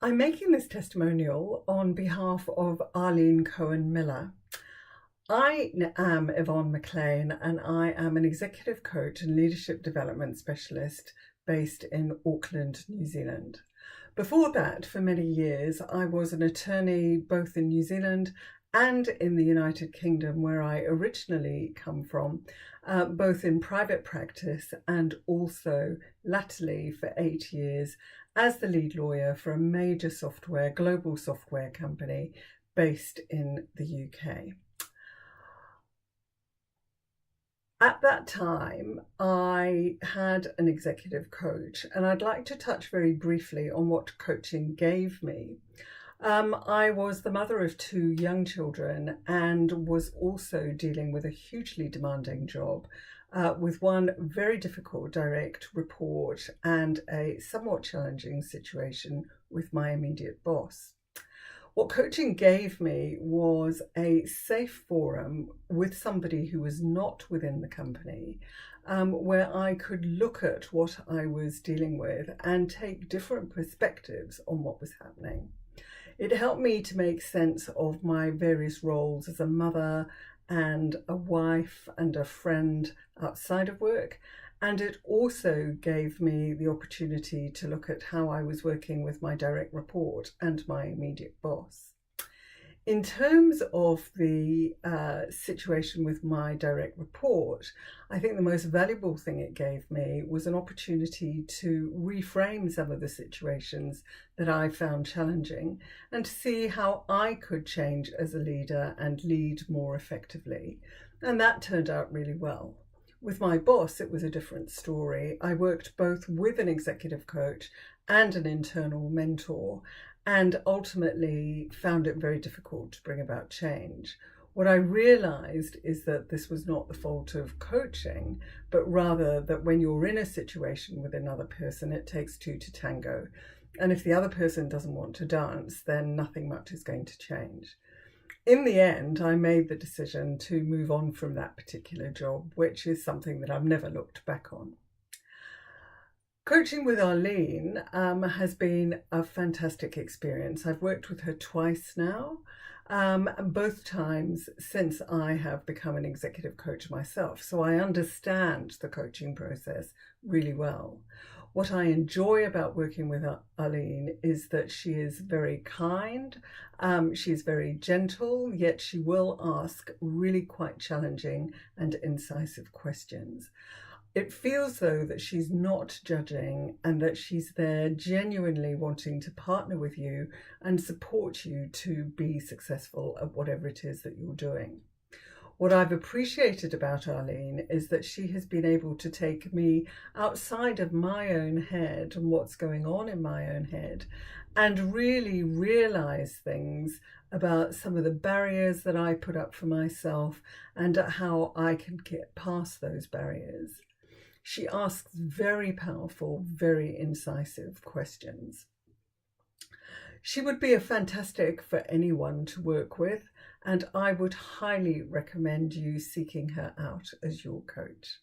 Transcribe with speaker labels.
Speaker 1: I'm making this testimonial on behalf of Arlene Cohen Miller. I am Yvonne McLean and I am an executive coach and leadership development specialist based in Auckland, New Zealand. Before that, for many years, I was an attorney both in New Zealand and in the United Kingdom, where I originally come from, both in private practice and also latterly for 8 years as the lead lawyer for a major global software company based in the UK. At that time, I had an executive coach, and I'd like to touch very briefly on what coaching gave me. I was the mother of 2 young children and was also dealing with a hugely demanding job with one very difficult direct report and a somewhat challenging situation with my immediate boss. What coaching gave me was a safe forum with somebody who was not within the company, where I could look at what I was dealing with and take different perspectives on what was happening. It helped me to make sense of my various roles as a mother and a wife and a friend outside of work. And it also gave me the opportunity to look at how I was working with my direct report and my immediate boss. In terms of the situation with my direct report, I think the most valuable thing it gave me was an opportunity to reframe some of the situations that I found challenging and to see how I could change as a leader and lead more effectively. And that turned out really well. With my boss, it was a different story. I worked both with an executive coach and an internal mentor, and ultimately found it very difficult to bring about change. What I realized is that this was not the fault of coaching, but rather that when you're in a situation with another person, it takes 2 to tango. And if the other person doesn't want to dance, then nothing much is going to change. In the end, I made the decision to move on from that particular job, which is something that I've never looked back on. Coaching with Arlene has been a fantastic experience. I've worked with her twice now, both times since I have become an executive coach myself. So I understand the coaching process really well. What I enjoy about working with Arlene is that she is very kind, she's very gentle, yet she will ask really quite challenging and incisive questions. It feels though that she's not judging and that she's there genuinely wanting to partner with you and support you to be successful at whatever it is that you're doing. What I've appreciated about Arlene is that she has been able to take me outside of my own head and what's going on in my own head and really realize things about some of the barriers that I put up for myself and how I can get past those barriers. She asks very powerful, very incisive questions. She would be a fantastic for anyone to work with, and I would highly recommend you seeking her out as your coach.